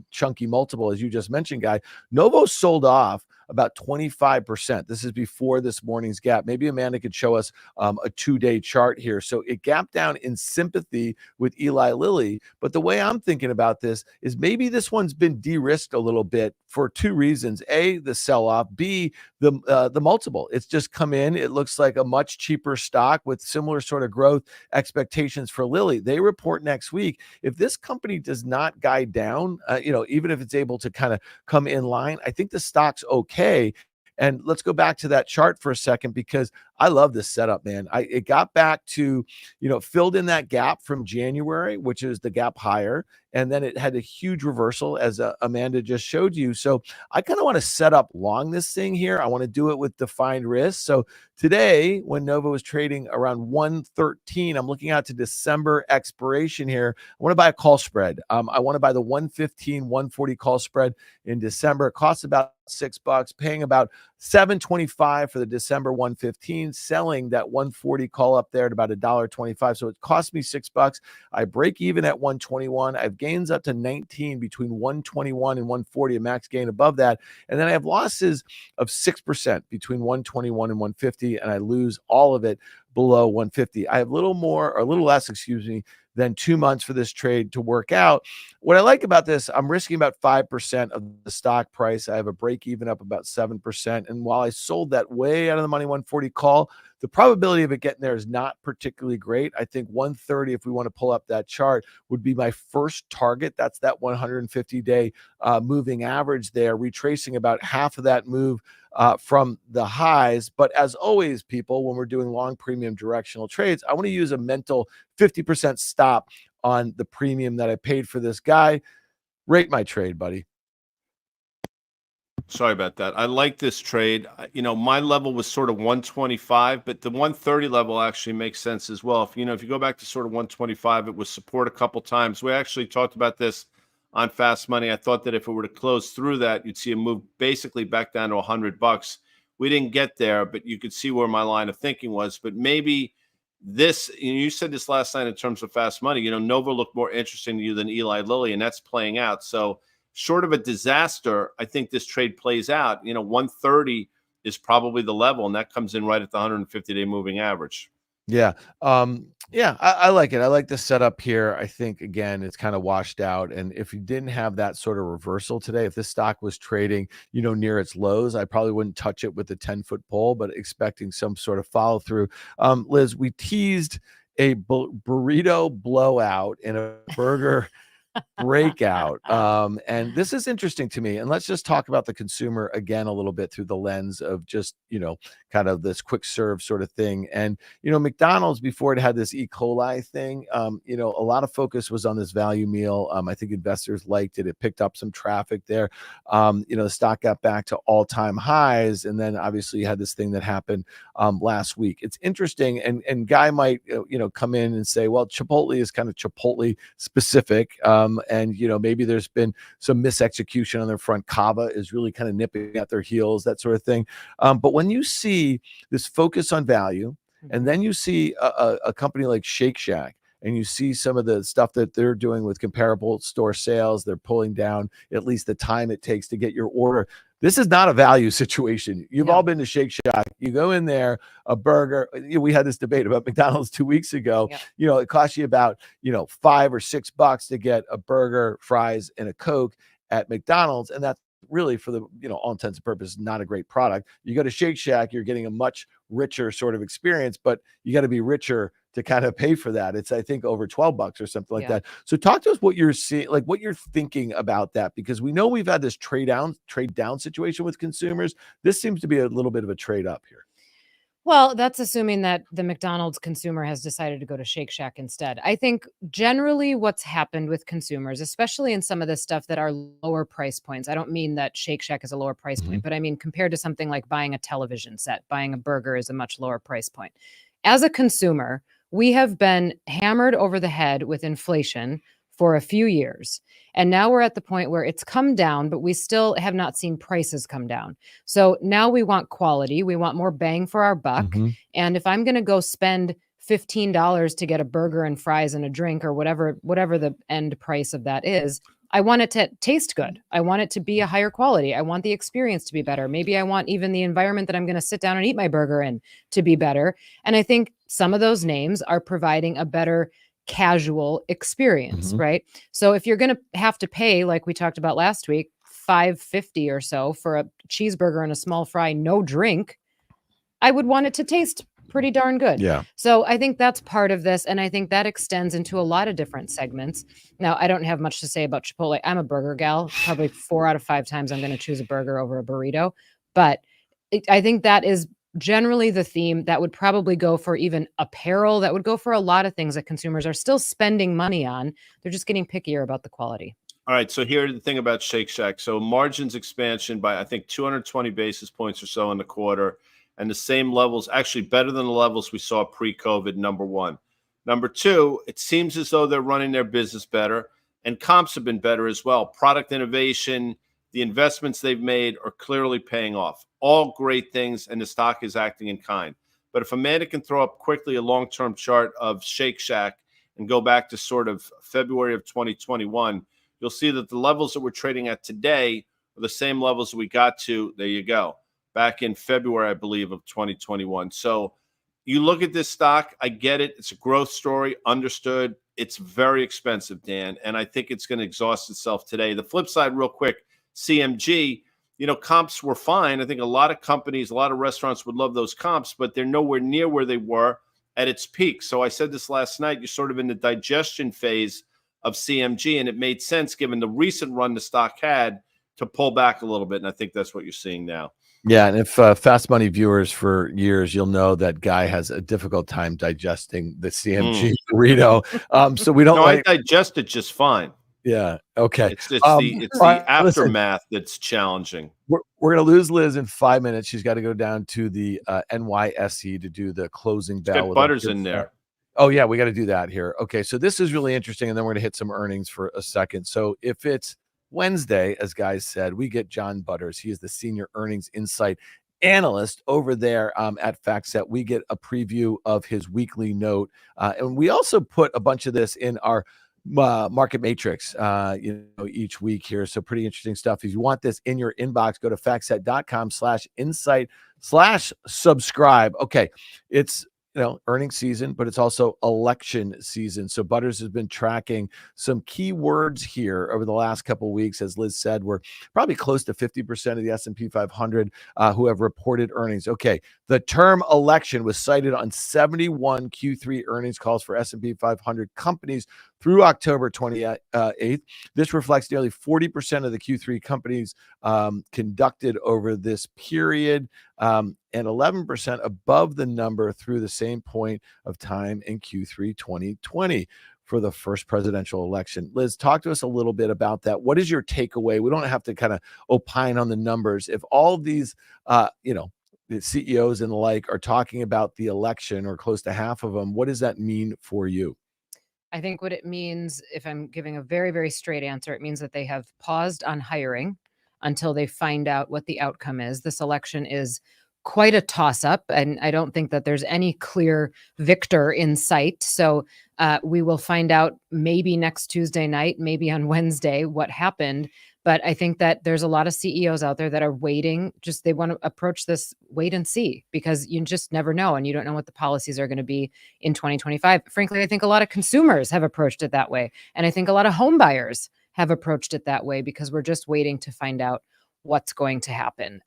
B: chunky multiple, as you just mentioned, Guy, Novo sold off about 25%. This is before this morning's gap. Maybe Amanda could show us a two-day chart here. So it gapped down in sympathy with Eli Lilly. But the way I'm thinking about this is maybe this one's been de-risked a little bit for two reasons. A, the sell-off. B, the multiple. It's just come in. It looks like a much cheaper stock with similar sort of growth expectations for Lilly. They report next week. If this company does not guide down, even if it's able to kind of come in line, I think the stock's okay. And let's go back to that chart for a second, because I love this setup, man. It got back to, filled in that gap from January, which is the gap higher. and then it had a huge reversal, as Amanda just showed you. So I kind of want to set up long this thing here. I want to do it with defined risk. So today, when NOVO was trading around 113, I'm looking out to December expiration here. I want to buy a call spread. I want to buy the 115, 140 call spread in December. It costs about $6, paying about $7.25 for the December 115, selling that 140 call up there at about $1.25. So it cost me $6. I break even at 121. I have gains up to 19 between 121 and 140, a max gain above that. And then I have losses of 6% between 121 and 150, and I lose all of it below 150. I have a little more, or a little less, excuse me, than 2 months for this trade to work out. What I like about this, I'm risking about 5% of the stock price. I have a break even up about 7%. And while I sold that way out of the money 140 call, the probability of it getting there is not particularly great. I think 130, if we want to pull up that chart, would be my first target. That's that 150-day moving average there, retracing about half of that move from the highs. But as always, people, when we're doing long premium directional trades, I want to use a mental 50% stop on the premium that I paid for this guy. Rate my trade, buddy.
A: Sorry about that. I like this trade. My level was sort of 125, but the 130 level actually makes sense as well. If you go back to sort of 125, it was support a couple times. We actually talked about this on Fast Money. I thought that if it were to close through that, you'd see a move basically back down to $100. We didn't get there, but you could see where my line of thinking was. But maybe this, you said this last night in terms of Fast Money, NOVO looked more interesting to you than Eli Lilly, and that's playing out. So short of a disaster, I think this trade plays out. 130 is probably the level, and that comes in right at the 150-day moving average.
B: Yeah. I like it. I like the setup here. I think, again, it's kind of washed out. And if you didn't have that sort of reversal today, if this stock was trading, near its lows, I probably wouldn't touch it with a 10-foot pole, but expecting some sort of follow through. Liz, we teased a burrito blowout and a burger breakout. And this is interesting to me. And let's just talk about the consumer again a little bit through the lens of just, kind of this quick serve sort of thing. And, McDonald's, before it had this E. coli thing, a lot of focus was on this value meal. I think investors liked it. It picked up some traffic there. The stock got back to all-time highs. And then obviously you had this thing that happened last week. It's interesting. And Guy might, come in and say, well, Chipotle is kind of Chipotle specific. And maybe there's been some misexecution on their front. Cava is really kind of nipping at their heels, that sort of thing. But when you see this focus on value, and then you see a company like Shake Shack, and you see some of the stuff that they're doing with comparable store sales, they're pulling down at least the time it takes to get your order. This is not a value situation. You've all been to Shake Shack. You go in there, a burger. We had this debate about McDonald's 2 weeks ago. Yeah. It costs you about, $5 or $6 to get a burger, fries, and a Coke at McDonald's. And that's really, for the, all intents and purposes, not a great product. You go to Shake Shack, you're getting a much richer sort of experience, but you got to be richer to kind of pay for that. It's, I think, over $12 or something like that. So talk to us what you're seeing, like what you're thinking about that, because we know we've had this trade down situation with consumers. This seems to be a little bit of a trade up here.
C: Well, that's assuming that the McDonald's consumer has decided to go to Shake Shack instead. I think generally what's happened with consumers, especially in some of the stuff that are lower price points, I don't mean that Shake Shack is a lower price point, but I mean compared to something like buying a television set, buying a burger is a much lower price point. As a consumer, we have been hammered over the head with inflation for a few years. And now we're at the point where it's come down, but we still have not seen prices come down. So now we want quality. We want more bang for our buck. And if I'm going to go spend $15 to get a burger and fries and a drink, or whatever the end price of that is, I want it to taste good. I want it to be a higher quality. I want the experience to be better. Maybe I want even the environment that I'm going to sit down and eat my burger in to be better. And I think some of those names are providing a better casual experience, right? So if you're going to have to pay, like we talked about last week, $5.50 or so for a cheeseburger and a small fry, no drink, I would want it to taste pretty darn good.
B: Yeah.
C: So I think that's part of this. And I think that extends into a lot of different segments. Now, I don't have much to say about Chipotle. I'm a burger gal. Probably 4 out of 5 times I'm going to choose a burger over a burrito. But I think that is generally the theme that would probably go for even apparel, that would go for a lot of things that consumers are still spending money on. They're just getting pickier about the quality.
A: All right, so here's the thing about Shake Shack. So margins expansion by, I think, 220 basis points or so in the quarter, and the same levels, actually better than the levels we saw pre-COVID, number one. Number two, it seems as though they're running their business better, and comps have been better as well. Product innovation, the investments they've made are clearly paying off. All great things, and the stock is acting in kind. But if Amanda can throw up quickly a long-term chart of Shake Shack and go back to sort of February of 2021, you'll see that the levels that we're trading at today are the same levels that we got to, there you go, back in February, I believe, of 2021. So you look at this stock, I get it. It's a growth story, understood. It's very expensive, Dan, and I think it's going to exhaust itself today. The flip side, real quick, CMG, comps were fine. I think a lot of companies, a lot of restaurants would love those comps, but they're nowhere near where they were at its peak. So I said this last night, you're sort of in the digestion phase of CMG, and it made sense given the recent run the stock had to pull back a little bit, and I think that's what you're seeing now.
B: Yeah, and if Fast Money viewers for years, you'll know that Guy has a difficult time digesting the CMG burrito. So we don't.
A: No, I digest it just fine.
B: Yeah. Okay.
A: It's the aftermath that's challenging.
B: We're gonna lose Liz in 5 minutes. She's got to go down to the NYSE to do the closing bell.
A: Get Butters in there.
B: Oh, yeah, we got to do that here. Okay, so this is really interesting, and then we're going to hit some earnings for a second. So if it's Wednesday, as Guys said, we get John Butters. He is the senior earnings insight analyst over there at FactSet. We get a preview of his weekly note, and we also put a bunch of this in our market matrix each week here. So pretty interesting stuff. If you want this in your inbox, go to factset.com/insight/subscribe. Okay, it's earnings season, but it's also election season. So Butters has been tracking some key words here over the last couple of weeks. As Liz said, we're probably close to 50% of the S&P 500 who have reported earnings. Okay, the term election was cited on 71 Q3 earnings calls for S&P 500 companies through October 28th. This reflects nearly 40% of the Q3 companies conducted over this period, and 11% above the number through the same point of time in Q3 2020 for the first presidential election. Liz, talk to us a little bit about that. What is your takeaway? We don't have to kind of opine on the numbers. If all of these, the CEOs and the like are talking about the election, or close to half of them, what does that mean for you?
C: I think what it means, if I'm giving a very, very straight answer, it means that they have paused on hiring until they find out what the outcome is. This election is quite a toss-up, and I don't think that there's any clear victor in sight. So we will find out maybe next Tuesday night, maybe on Wednesday, what happened. But I think that there's a lot of CEOs out there that are waiting. Just they want to approach this wait and see, because you just never know, and you don't know what the policies are going to be in 2025. Frankly, I think a lot of consumers have approached it that way, and I think a lot of home buyers have approached it that way, because we're just waiting to find out what's going to happen.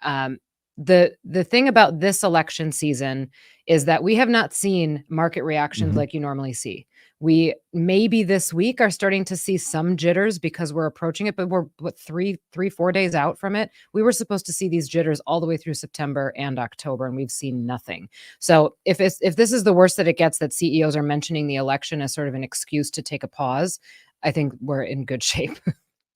C: The thing about this election season is that we have not seen market reactions like you normally see. We maybe this week are starting to see some jitters because we're approaching it, but we're 4 days out from it. We were supposed to see these jitters all the way through September and October, and we've seen nothing. So if this is the worst that it gets, that CEOs are mentioning the election as sort of an excuse to take a pause, I think we're in good shape.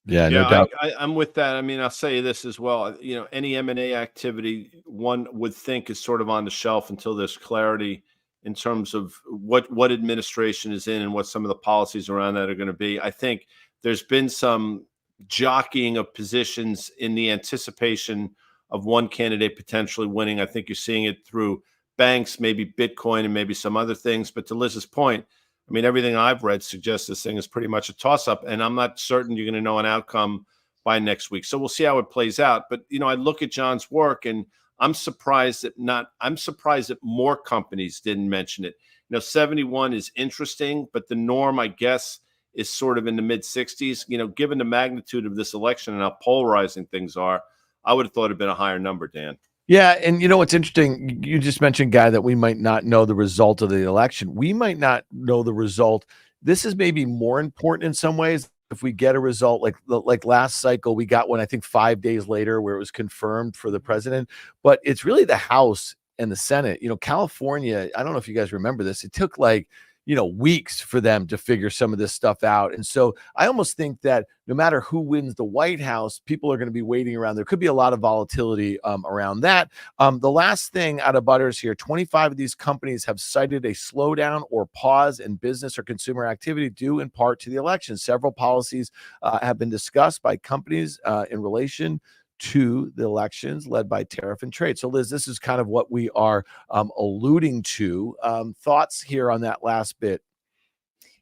B: Yeah, no doubt.
A: I'm with that. I mean, I'll say this as well. Any M&A activity, one would think, is sort of on the shelf until there's clarity in terms of what administration is in and what some of the policies around that are going to be. I think there's been some jockeying of positions in the anticipation of one candidate potentially winning. I think you're seeing it through banks, maybe Bitcoin, and maybe some other things. But to Liz's point, I mean, everything I've read suggests this thing is pretty much a toss-up, and I'm not certain you're going to know an outcome by next week. So we'll see how it plays out. But I look at John's work, and I'm surprised that more companies didn't mention it. 71 is interesting, but the norm, I guess, is sort of in the mid 60s. Given the magnitude of this election and how polarizing things are, I would have thought it'd been a higher number, Dan.
B: Yeah, and what's interesting, you just mentioned, Guy, that we might not know the result of the election. We might not know the result. This is maybe more important in some ways. If we get a result like last cycle, we got one, I think 5 days later, where it was confirmed for the president. But it's really the House and the Senate. California, I don't know if you guys remember this. It took like, weeks for them to figure some of this stuff out. And so I almost think that no matter who wins the White House, people are going to be waiting around. There could be a lot of volatility around that. The last thing out of Butters here, 25 of these companies have cited a slowdown or pause in business or consumer activity due in part to the election. Several policies have been discussed by companies in relation to the elections led by tariff and trade. So Liz, this is kind of what we are alluding to. Thoughts here on that last bit?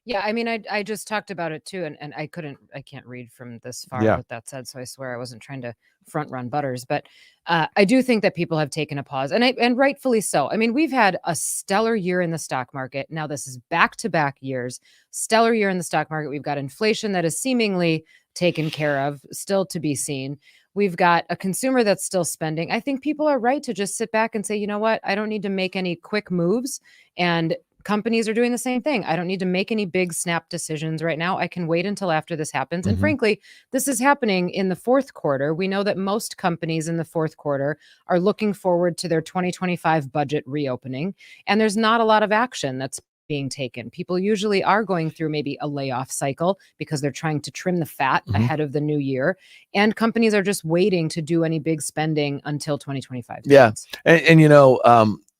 C: Yeah, I mean, I just talked about it too, and I can't read from this far
B: Yeah.
C: with that said, so I swear I wasn't trying to front run Butters, but I do think that people have taken a pause, and rightfully so. I mean, we've had a stellar year in the stock market. Now this is back-to-back years, stellar year in the stock market. We've got inflation that is seemingly taken care of, still to be seen. We've got a consumer that's still spending. I think people are right to just sit back and say, you know what, I don't need to make any quick moves, and companies are doing the same thing. I don't need to make any big snap decisions right now. I can wait until after this happens. And frankly, this is happening in the fourth quarter. We know that most companies in the fourth quarter are looking forward to their 2025 budget reopening, and there's not a lot of action that's being taken. People usually are going through maybe a layoff cycle because they're trying to trim the fat ahead of the new year. And companies are just waiting to do any big spending until 2025.
B: Yeah. And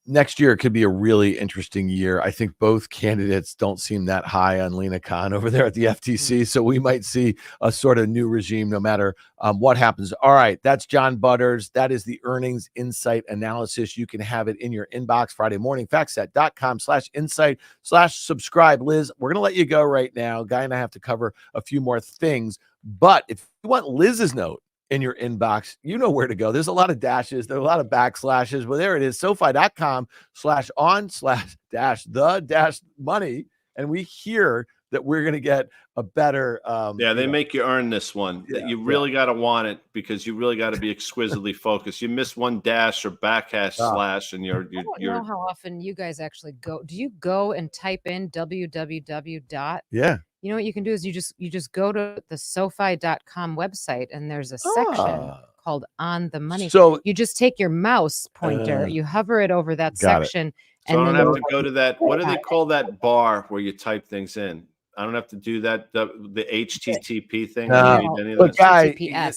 B: next year could be a really interesting year. I think both candidates don't seem that high on Lena Khan over there at the FTC. So we might see a sort of new regime no matter what happens. All right. That's John Butters. That is the earnings insight analysis. You can have it in your inbox Friday morning, factset.com/insight/subscribe. Liz, we're going to let you go right now. Guy and I have to cover a few more things. But if you want Liz's note in your inbox, you know where to go. There's a lot of dashes. There are a lot of backslashes. Well, there it is. SoFi.com/on/the-money. And we hear that we're going to get a better.
A: They make you earn this one. You really got to want it because you really got to be exquisitely focused. You miss one dash or slash, and you're.
C: I don't know how often you guys actually go. Do you go and type in www.
B: Yeah.
C: You know what you can do is you just go to the SoFi.com website, and there's a section called On the Money. So you just take your mouse pointer, you hover it over that section.
A: So I don't have to go to that. What do they call that bar where you type things in? I don't have to do that. The HTTP thing.
B: But guy,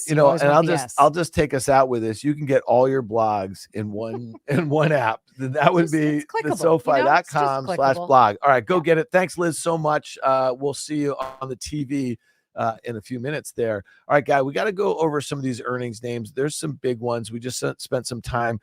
B: and I'll just take us out with this. You can get all your blogs in one app. That would be the SoFi.com/blog. All right, go get it. Thanks, Liz, so much. We'll see you on the TV in a few minutes there. All right, guy, we got to go over some of these earnings names. There's some big ones. We just spent some time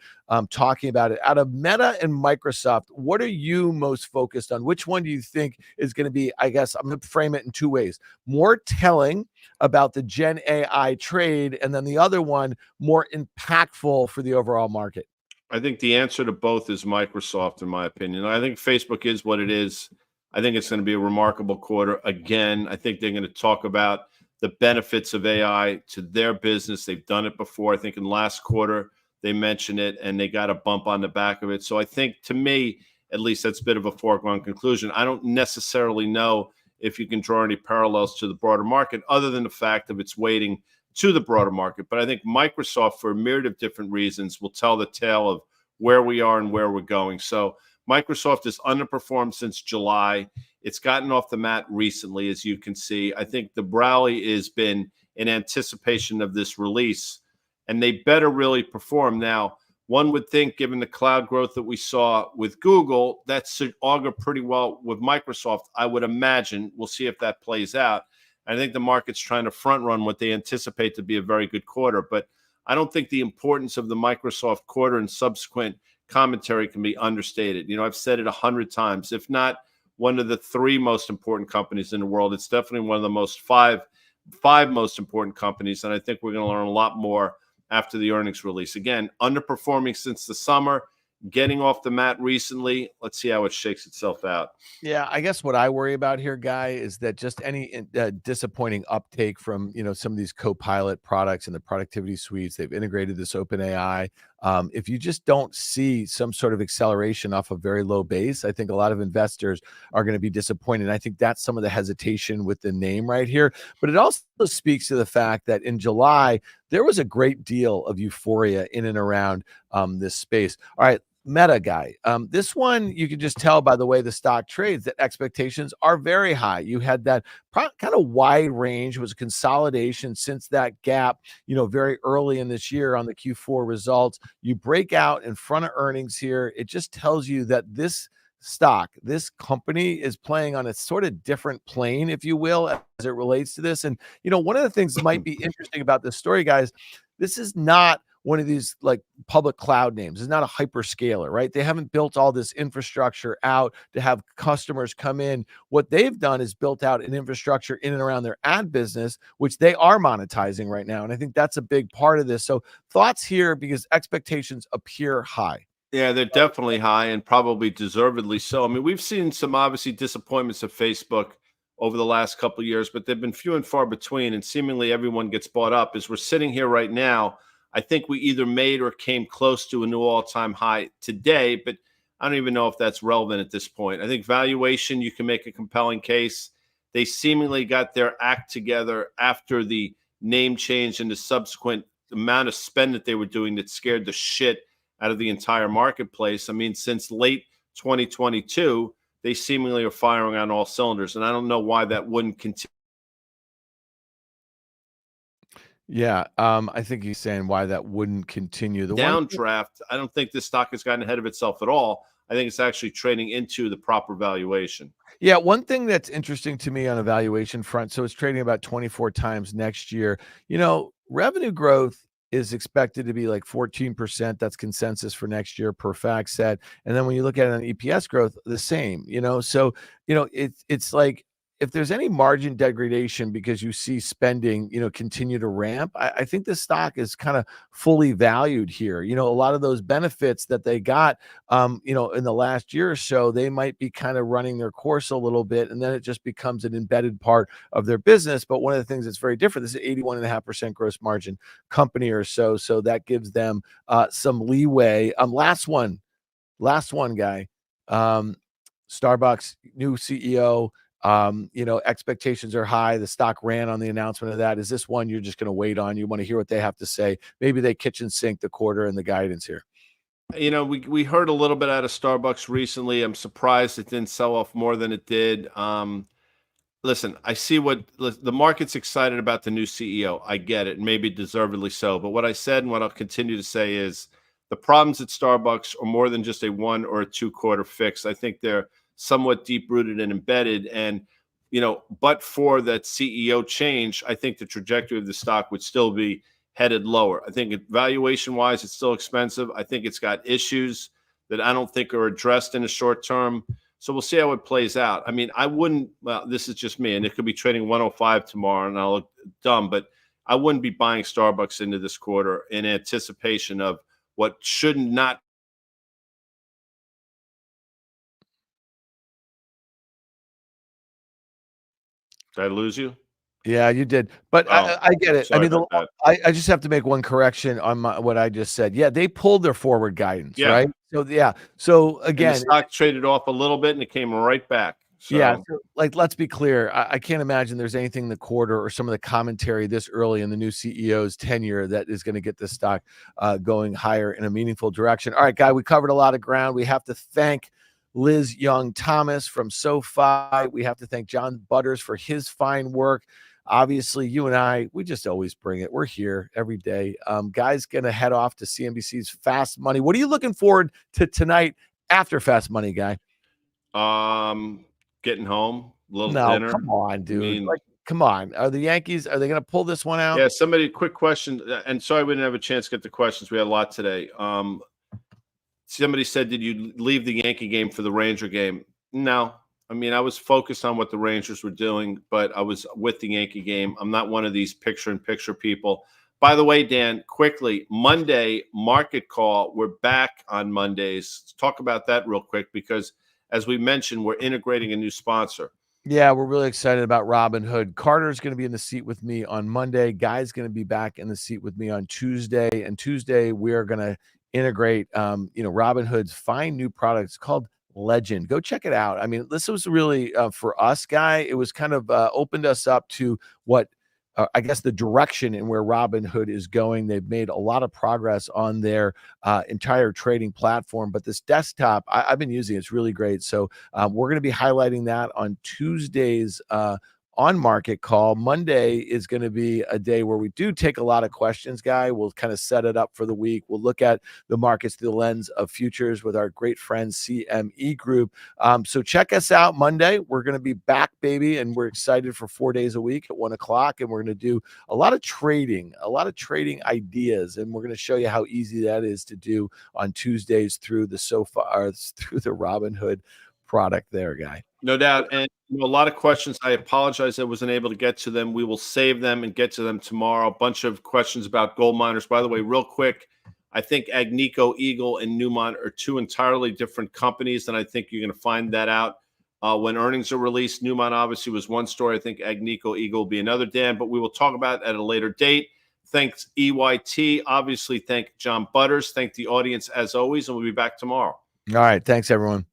B: talking about it. Out of Meta and Microsoft, what are you most focused on? Which one do you think is going to be, I guess I'm going to frame it in two ways, more telling about the Gen AI trade, and then the other one more impactful for the overall market?
A: I think the answer to both is Microsoft, in my opinion. I think Facebook is what it is. I think it's going to be a remarkable quarter. Again, I think they're going to talk about the benefits of AI to their business. They've done it before. I think in last quarter, they mentioned it, and they got a bump on the back of it. So I think, to me, at least that's a bit of a foregone conclusion. I don't necessarily know if you can draw any parallels to the broader market other than the fact of its weighting to the broader market. But I think Microsoft, for a myriad of different reasons, will tell the tale of where we are and where we're going. So Microsoft has underperformed since July. It's gotten off the mat recently, as you can see. I think the rally has been in anticipation of this release, and they better really perform. Now, one would think, given the cloud growth that we saw with Google, that should augur pretty well with Microsoft, I would imagine. We'll see if that plays out. I think the market's trying to front run what they anticipate to be a very good quarter, but I don't think the importance of the Microsoft quarter and subsequent commentary can be understated. I've said it 100 times, if not one of the three most important companies in the world. It's definitely one of the five most important companies, and I think we're going to learn a lot more after the earnings release. Again, underperforming since the summer, getting off the mat recently. Let's see how it shakes itself out.
B: Yeah, I guess what I worry about here, Guy, is that just any disappointing uptake from some of these Copilot products and the productivity suites. They've integrated this OpenAI. If you just don't see some sort of acceleration off a very low base, I think a lot of investors are going to be disappointed. And I think that's some of the hesitation with the name right here. But it also speaks to the fact that in July, there was a great deal of euphoria in and around this space. All right, Meta guy. This one, you can just tell by the way the stock trades that expectations are very high. You had that kind of wide range, was a consolidation since that gap, very early in this year on the Q4 results. You break out in front of earnings here. It just tells you that this stock, this company is playing on a sort of different plane, if you will, as it relates to this. And, one of the things that might be interesting about this story, guys, this is not one of these like public cloud names. It's not a hyperscaler, right? They haven't built all this infrastructure out to have customers come in. What they've done is built out an infrastructure in and around their ad business, which they are monetizing right now. And I think that's a big part of this. So thoughts here, because expectations appear high.
A: Yeah, they're definitely high and probably deservedly so. I mean, we've seen some obviously disappointments of Facebook over the last couple of years, but they've been few and far between, and seemingly everyone gets bought up. As we're sitting here right now, I think we either made or came close to a new all-time high today, but I don't even know if that's relevant at this point. I think valuation, you can make a compelling case. They seemingly got their act together after the name change and the subsequent amount of spend that they were doing that scared the shit out of the entire marketplace. I mean, since late 2022, they seemingly are firing on all cylinders, and I don't know why that wouldn't continue.
B: Yeah, I think he's saying why that wouldn't continue. The
A: downdraft, I don't think this stock has gotten ahead of itself at all. I think it's actually trading into the proper valuation.
B: Yeah, one thing that's interesting to me on a valuation front, so it's trading about 24 times next year. Revenue growth is expected to be like 14%. That's consensus for next year per FactSet. And then when you look at it on EPS growth, the same, so, it's like, if there's any margin degradation because you see spending, continue to ramp, I think this stock is kind of fully valued here. A lot of those benefits that they got, in the last year or so, they might be kind of running their course a little bit, and then it just becomes an embedded part of their business. But one of the things that's very different, this is 81.5% gross margin company or so. So that gives them some leeway. Last one, guy. Starbucks, new CEO. Expectations are high. The stock ran on the announcement of that. Is this one you're just going to wait on? You want to hear what they have to say? Maybe they kitchen sink the quarter and the guidance here.
A: We heard a little bit out of Starbucks recently. I'm surprised it didn't sell off more than it did. Listen, I see what the market's excited about the new CEO. I get it, and maybe deservedly so. But what I said and what I'll continue to say is the problems at Starbucks are more than just a 1 or a 2 quarter fix. I think they're somewhat deep rooted and embedded. And, but for that CEO change, I think the trajectory of the stock would still be headed lower. I think valuation wise, it's still expensive. I think it's got issues that I don't think are addressed in the short term. So we'll see how it plays out. I mean, I wouldn't, well, this is just me, and it could be trading 105 tomorrow and I'll look dumb, but I wouldn't be buying Starbucks into this quarter in anticipation of what should not. Did I lose you?
B: Yeah, you did. But I get it. I
A: Sorry
B: mean,
A: about that.
B: I just have to make one correction on what I just said. Yeah, they pulled their forward guidance,
A: Yeah.
B: right? So yeah. So
A: And the
B: again,
A: stock traded off a little bit and it came right back.
B: yeah.
A: So
B: So, let's be clear. I can't imagine there's anything in the quarter or some of the commentary this early in the new CEO's tenure that is going to get the stock going higher in a meaningful direction. All right, guy, we covered a lot of ground. We have to thank Liz Young Thomas from SoFi. We have to thank John Butters for his fine work. Obviously, you and I, we just always bring it. We're here every day. Guy's going to head off to CNBC's Fast Money. What are you looking forward to tonight after Fast Money, Guy?
A: getting home, a little
B: No,
A: dinner.
B: come on, dude.
A: mean-
B: Like, come on. Are the Yankees, are they going to pull this one out?
A: Yeah, somebody, quick question. And sorry we didn't have a chance to get the questions. We had a lot today. Somebody said, did you leave the Yankee game for the Ranger game? No. I mean, I was focused on what the Rangers were doing, but I was with the Yankee game. I'm not one of these picture-in-picture people. By the way, Dan, quickly, Monday, market call. We're back on Mondays. Let's talk about that real quick because, as we mentioned, we're integrating a new sponsor.
B: Yeah, we're really excited about Robinhood. Carter's going to be in the seat with me on Monday. Guy's going to be back in the seat with me on Tuesday. And Tuesday, we are going to integrate, Robinhood's fine new product. It's called Legend. Go check it out. I mean, this was really for us, Guy. It was kind of opened us up to what I guess, the direction in where Robinhood is going. They've made a lot of progress on their entire trading platform, but this desktop, I've been using, it's really great. So we're going to be highlighting that on Tuesdays on Market Call. Monday is going to be a day where we do take a lot of questions, Guy. We'll kind of set it up for the week. We'll look at the markets through the lens of futures with our great friends CME Group. So check us out Monday. We're going to be back, baby, and we're excited for 4 days a week at 1 o'clock, and we're going to do a lot of trading ideas, and we're going to show you how easy that is to do on Tuesdays through the Robinhood product there, Guy.
A: No doubt. And a lot of questions. I apologize I wasn't able to get to them. We will save them and get to them tomorrow. A bunch of questions about gold miners. By the way, real quick, I think Agnico Eagle and Newmont are two entirely different companies, and I think you're going to find that out when earnings are released. Newmont obviously was one story. I think Agnico Eagle will be another, Dan, but we will talk about it at a later date. Thanks, EYT. Obviously, thank John Butters. Thank the audience as always, and we'll be back tomorrow.
B: All right. Thanks, everyone.